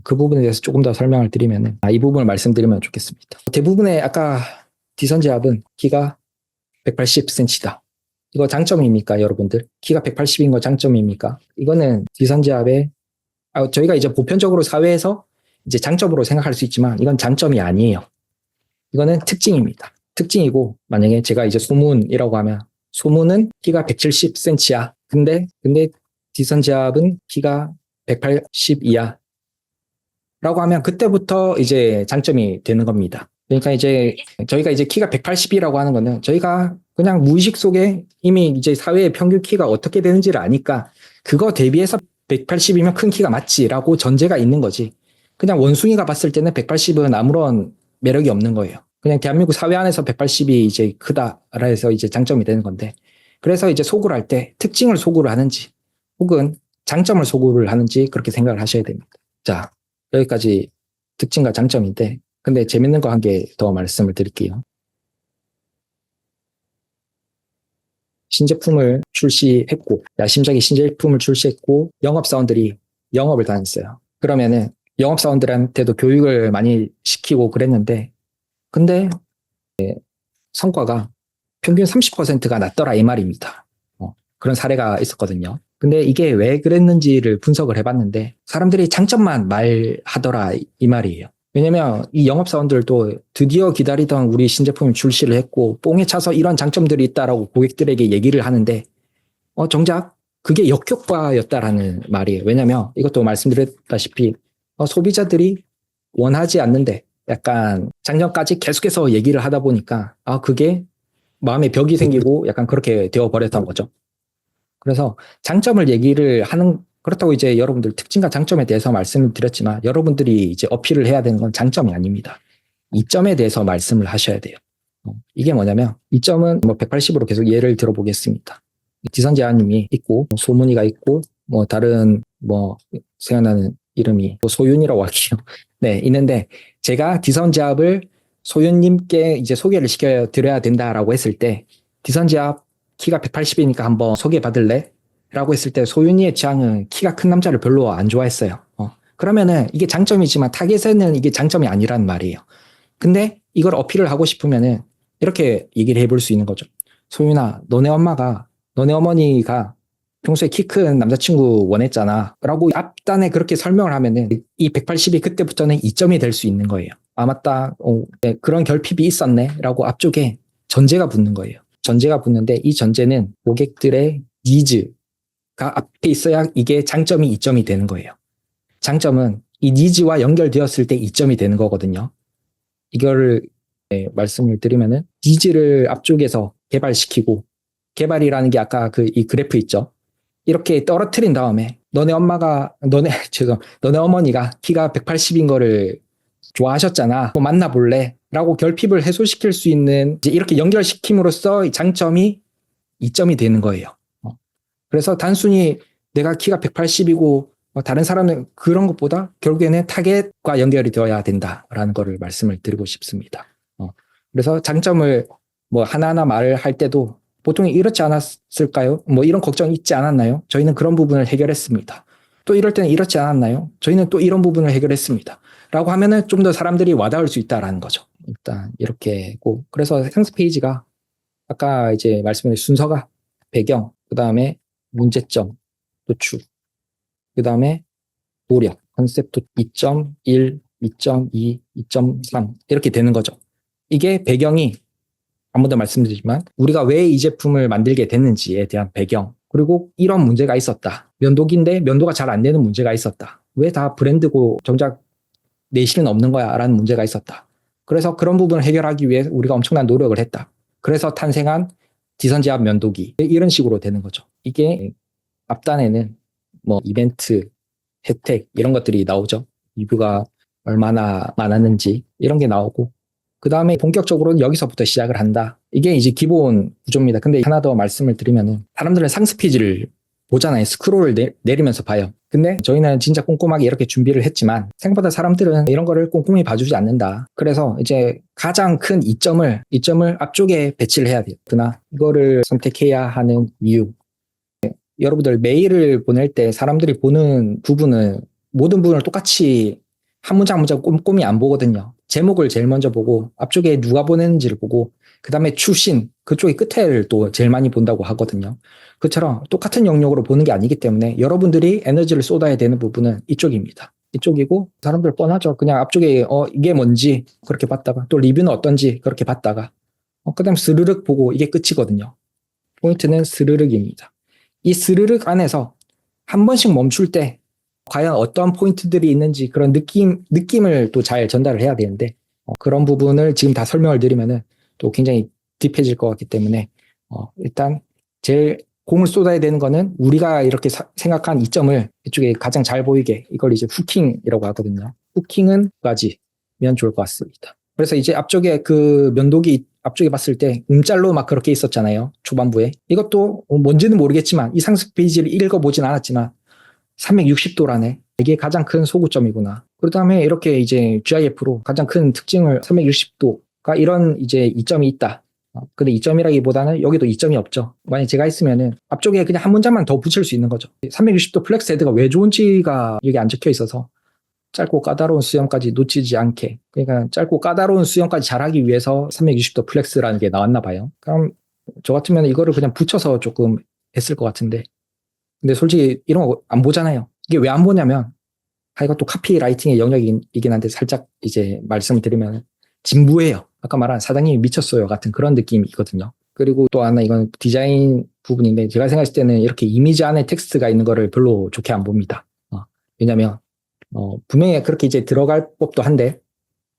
그 부분에 대해서 조금 더 설명을 드리면 이 부분을 말씀드리면 좋겠습니다. 대부분의 아까 D선지압은 키가 180cm다. 이거 장점입니까, 여러분들? 키가 180인 거 장점입니까? 이거는 D선지압의 저희가 이제 보편적으로 사회에서 이제 장점으로 생각할 수 있지만 이건 장점이 아니에요. 이거는 특징입니다. 특징이고 만약에 제가 이제 소문이라고 하면 소문은 키가 170cm야. 근데 D선지압은 키가 180이야. 라고 하면 그때부터 이제 장점이 되는 겁니다. 그러니까 이제 저희가 이제 키가 180이라고 하는 거는 저희가 그냥 무의식 속에 이미 이제 사회의 평균 키가 어떻게 되는지를 아니까 그거 대비해서 180이면 큰 키가 맞지라고 전제가 있는 거지. 그냥 원숭이가 봤을 때는 180은 아무런 매력이 없는 거예요. 그냥 대한민국 사회 안에서 180이 이제 크다라 해서 이제 장점이 되는 건데. 그래서 이제 소구를 할 때 특징을 소구를 하는지 혹은 장점을 소구를 하는지 그렇게 생각을 하셔야 됩니다. 자, 여기까지 특징과 장점인데 근데 재밌는 거 한 개 더 말씀을 드릴게요. 신제품을 출시했고 야심작에 신제품을 출시했고 영업사원들이 영업을 다녔어요. 그러면은 영업사원들한테도 교육을 많이 시키고 그랬는데 근데 성과가 평균 30%가 낮더라 이 말입니다. 그런 사례가 있었거든요. 근데 이게 왜 그랬는지를 분석을 해봤는데 사람들이 장점만 말하더라 이 말이에요. 왜냐면 이 영업사원들도 드디어 기다리던 우리 신제품을 출시를 했고 뽕에 차서 이런 장점들이 있다라고 고객들에게 얘기를 하는데 정작 그게 역효과였다라는 말이에요. 왜냐면 이것도 말씀드렸다시피 소비자들이 원하지 않는데 약간 작년까지 계속해서 얘기를 하다 보니까 그게 마음에 벽이 생기고 약간 그렇게 되어버렸던 거죠. 그래서 장점을 얘기를 하는 그렇다고 이제 여러분들 특징과 장점에 대해서 말씀을 드렸지만 여러분들이 이제 어필을 해야 되는 건 장점이 아닙니다. 이점에 대해서 말씀을 하셔야 돼요. 이게 뭐냐면 이점은 180으로 계속 예를 들어보겠습니다. 지선재아님이 있고 소문이가 있고 다른 생각나는 이름이 소윤이라고 할게요. 네, 있는데 제가 디선제압을 소윤님께 이제 소개를 시켜 드려야 된다라고 했을 때 디선제압 키가 180이니까 한번 소개받을래? 라고 했을 때 소윤이의 취향은 키가 큰 남자를 별로 안 좋아했어요. 그러면은 이게 장점이지만 타겟에는 이게 장점이 아니란 말이에요. 근데 이걸 어필을 하고 싶으면은 이렇게 얘기를 해볼 수 있는 거죠. 소윤아, 너네 어머니가 평소에 키 큰 남자친구 원했잖아. 라고 앞단에 그렇게 설명을 하면은 이 180이 그때부터는 이점이 될 수 있는 거예요. 맞다. 네, 그런 결핍이 있었네. 라고 앞쪽에 전제가 붙는 거예요. 전제가 붙는데 이 전제는 고객들의 니즈가 앞에 있어야 이게 장점이 이점이 되는 거예요. 장점은 이 니즈와 연결되었을 때 이점이 되는 거거든요. 이거를 말씀을 드리면은 니즈를 앞쪽에서 개발시키고 개발이라는 게 아까 이 그래프 있죠. 이렇게 떨어뜨린 다음에 너네 어머니가 키가 180인 거를 좋아하셨잖아. 만나볼래? 라고 결핍을 해소시킬 수 있는 이제 이렇게 연결시킴으로써 장점이 이점이 되는 거예요. 그래서 단순히 내가 키가 180이고 다른 사람은 그런 것보다 결국에는 타겟과 연결이 되어야 된다라는 거를 말씀을 드리고 싶습니다. 그래서 장점을 하나하나 말을 할 때도 보통 이렇지 않았을까요? 이런 걱정이 있지 않았나요? 저희는 그런 부분을 해결했습니다. 또 이럴 때는 이렇지 않았나요? 저희는 또 이런 부분을 해결했습니다. 라고 하면은 좀 더 사람들이 와닿을 수 있다라는 거죠. 일단 이렇게고 그래서 상세 페이지가 아까 이제 말씀드린 순서가 배경, 그 다음에 문제점, 도출, 그 다음에 노력, 컨셉 2.1, 2.2, 2.3 이렇게 되는 거죠. 이게 배경이 한 번 더 말씀드리지만 우리가 왜 이 제품을 만들게 됐는지에 대한 배경 그리고 이런 문제가 있었다. 면도기인데 면도가 잘 안 되는 문제가 있었다. 왜 다 브랜드고 정작 내실은 없는 거야 라는 문제가 있었다. 그래서 그런 부분을 해결하기 위해 우리가 엄청난 노력을 했다. 그래서 탄생한 지선제압 면도기 이런 식으로 되는 거죠. 이게 앞단에는 이벤트, 혜택 이런 것들이 나오죠. 리뷰가 얼마나 많았는지 이런 게 나오고 그 다음에 본격적으로 여기서부터 시작을 한다. 이게 이제 기본 구조입니다. 근데 하나 더 말씀을 드리면은 사람들은 상세 페이지를 보잖아요. 스크롤을 내리면서 봐요. 근데 저희는 진짜 꼼꼼하게 이렇게 준비를 했지만 생각보다 사람들은 이런 거를 꼼꼼히 봐주지 않는다. 그래서 이제 가장 큰 이점을 앞쪽에 배치를 해야 돼요. 그러나 이거를 선택해야 하는 이유. 여러분들 메일을 보낼 때 사람들이 보는 부분은 모든 부분을 똑같이 한 문장 한 문장 꼼꼼히 안 보거든요. 제목을 제일 먼저 보고 앞쪽에 누가 보냈는지를 보고 그다음에 출신 그쪽의 끝에를 또 제일 많이 본다고 하거든요. 그처럼 똑같은 영역으로 보는 게 아니기 때문에 여러분들이 에너지를 쏟아야 되는 부분은 이쪽입니다. 이쪽이고 사람들 뻔하죠. 그냥 앞쪽에 이게 뭔지 그렇게 봤다가 또 리뷰는 어떤지 그렇게 봤다가 그다음 스르륵 보고 이게 끝이거든요. 포인트는 스르륵입니다. 이 스르륵 안에서 한 번씩 멈출 때 과연 어떤 포인트들이 있는지 그런 느낌을 또 잘 전달을 해야 되는데 그런 부분을 지금 다 설명을 드리면은 또 굉장히 딥해질 것 같기 때문에 일단 제일 공을 쏟아야 되는 거는 우리가 이렇게 생각한 이점을 이쪽에 가장 잘 보이게 이걸 이제 후킹이라고 하거든요. 후킹은 까지면 좋을 것 같습니다. 그래서 이제 앞쪽에 그 면도기 앞쪽에 봤을 때 음짤로 막 그렇게 있었잖아요. 초반부에. 이것도 뭔지는 모르겠지만 이 상습 페이지를 읽어보진 않았지만 360도라네. 이게 가장 큰 소구점이구나. 그 다음에 이렇게 이제 GIF로 가장 큰 특징을 360도가 이런 이제 이점이 있다. 근데 이점이라기보다는 여기도 이점이 없죠. 만약 제가 있으면은 앞쪽에 그냥 한 문장만 더 붙일 수 있는 거죠. 360도 플렉스 헤드가 왜 좋은지가 여기 안 적혀 있어서 짧고 까다로운 수영까지 놓치지 않게. 그러니까 짧고 까다로운 수영까지 잘하기 위해서 360도 플렉스라는 게 나왔나 봐요. 그럼 저 같으면 이거를 그냥 붙여서 조금 했을 것 같은데. 근데 솔직히 이런 거 안 보잖아요. 이게 왜 안 보냐면, 이것도 카피라이팅의 영역이긴 한데 살짝 이제 말씀을 드리면 진부해요. 아까 말한 사장님이 미쳤어요 같은 그런 느낌이 있거든요. 그리고 또 하나 이건 디자인 부분인데 제가 생각했을 때는 이렇게 이미지 안에 텍스트가 있는 거를 별로 좋게 안 봅니다. 왜냐면 분명히 그렇게 이제 들어갈 법도 한데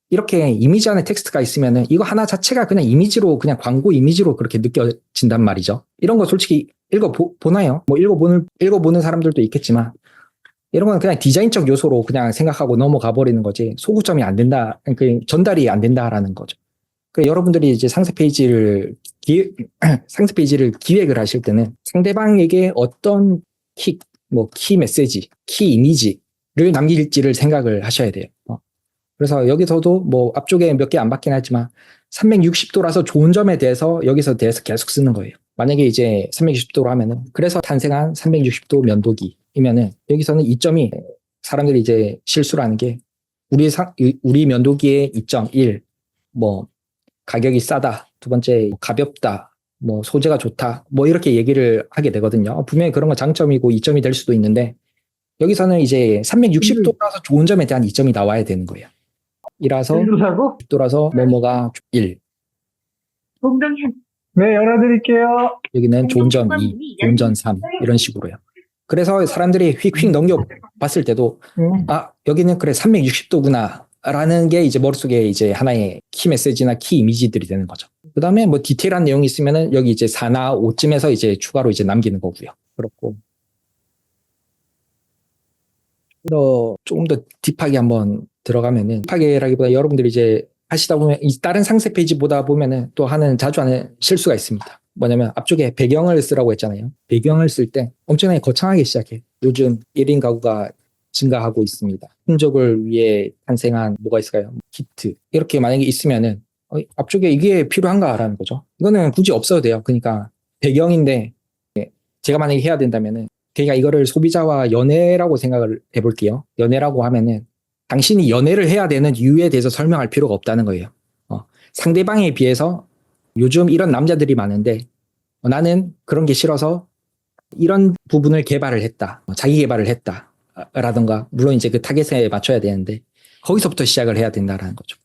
이렇게 이미지 안에 텍스트가 있으면은 이거 하나 자체가 그냥 이미지로 그냥 광고 이미지로 그렇게 느껴진단 말이죠. 이런 거 솔직히 읽어보나요? 뭐 읽어보는 사람들도 있겠지만 이런 건 그냥 디자인적 요소로 그냥 생각하고 넘어가 버리는 거지 소구점이 안 된다, 그러니까 전달이 안 된다라는 거죠. 그러니까 여러분들이 이제 상세 페이지를 기획을 하실 때는 상대방에게 어떤 키 메시지, 키 이미지를 남길지를 생각을 하셔야 돼요. 그래서 여기서도 뭐 앞쪽에 몇 개 안 받긴 하지만 360도라서 좋은 점에 대해서 여기서 계속 쓰는 거예요. 만약에 이제 360도로 하면은 그래서 탄생한 360도 면도기이면은 여기서는 이점이 사람들이 이제 실수를 하는 게 우리 면도기의 이점 1, 뭐 가격이 싸다, 두 번째 가볍다, 뭐 소재가 좋다, 뭐 이렇게 얘기를 하게 되거든요. 분명히 그런 건 장점이고 이점이 될 수도 있는데 여기서는 이제 360도라서 좋은 점에 대한 이점이 나와야 되는 거예요. 이라서 60도라서 뭐뭐가 1. 네, 열어드릴게요. 여기는 좋은 점 2, 좋은 점 3 이런 식으로요. 그래서 사람들이 휙휙 넘겨봤을 때도 여기는 그래 360도구나 라는 게 이제 머릿속에 이제 하나의 키 메시지나 키 이미지들이 되는 거죠. 그 다음에 뭐 디테일한 내용이 있으면은 여기 이제 4나 5쯤에서 이제 추가로 이제 남기는 거고요. 그렇고 조금 더 딥하게 한번 들어가면은 딥하게라기보다 여러분들이 이제 하시다 보면 다른 상세 페이지 보다 보면은 또 자주 하는 실수가 있습니다. 뭐냐면 앞쪽에 배경을 쓰라고 했잖아요. 배경을 쓸 때 엄청나게 거창하게 시작해. 요즘 1인 가구가 증가하고 있습니다. 흔적을 위해 탄생한 뭐가 있을까요? 키트. 이렇게 만약에 있으면은 앞쪽에 이게 필요한가라는 거죠. 이거는 굳이 없어도 돼요. 그러니까 배경인데 제가 만약에 해야 된다면은 그러니까 이거를 소비자와 연애라고 생각을 해볼게요. 연애라고 하면은 당신이 연애를 해야 되는 이유에 대해서 설명할 필요가 없다는 거예요. 상대방에 비해서 요즘 이런 남자들이 많은데 나는 그런 게 싫어서 이런 부분을 개발을 했다. 자기 개발을 했다. 라든가 물론 이제 그 타겟에 맞춰야 되는데 거기서부터 시작을 해야 된다라는 거죠.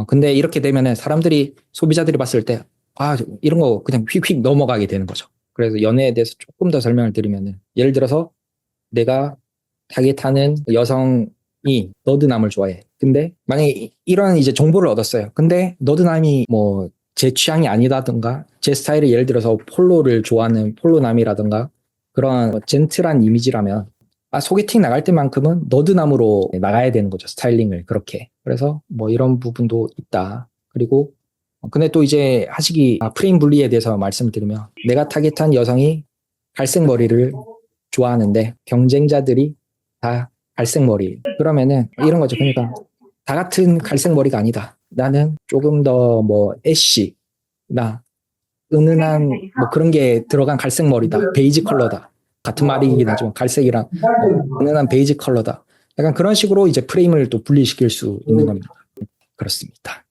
근데 이렇게 되면은 소비자들이 봤을 때 이런 거 그냥 휙휙 넘어가게 되는 거죠. 그래서 연애에 대해서 조금 더 설명을 드리면은 예를 들어서 내가 타겟하는 여성이 너드남을 좋아해. 근데 만약에 이런 이제 정보를 얻었어요. 근데 너드남이 뭐 제 취향이 아니다든가 제 스타일이 예를 들어서 폴로를 좋아하는 폴로남이라든가 그런 젠틀한 이미지라면 소개팅 나갈 때만큼은 너드남으로 나가야 되는 거죠. 스타일링을 그렇게. 그래서 뭐 이런 부분도 있다. 그리고 근데 또 이제 프레임 분리에 대해서 말씀드리면 내가 타겟한 여성이 갈색 머리를 좋아하는데 경쟁자들이 다 갈색 머리. 그러면은 이런 거죠. 그러니까 다 같은 갈색 머리가 아니다. 나는 조금 더 뭐 애쉬나 은은한 뭐 그런 게 들어간 갈색 머리다. 베이지 컬러다. 같은 말이긴 하지만 갈색이랑 은은한 베이지 컬러다. 약간 그런 식으로 이제 프레임을 또 분리시킬 수 있는 겁니다. 그렇습니다.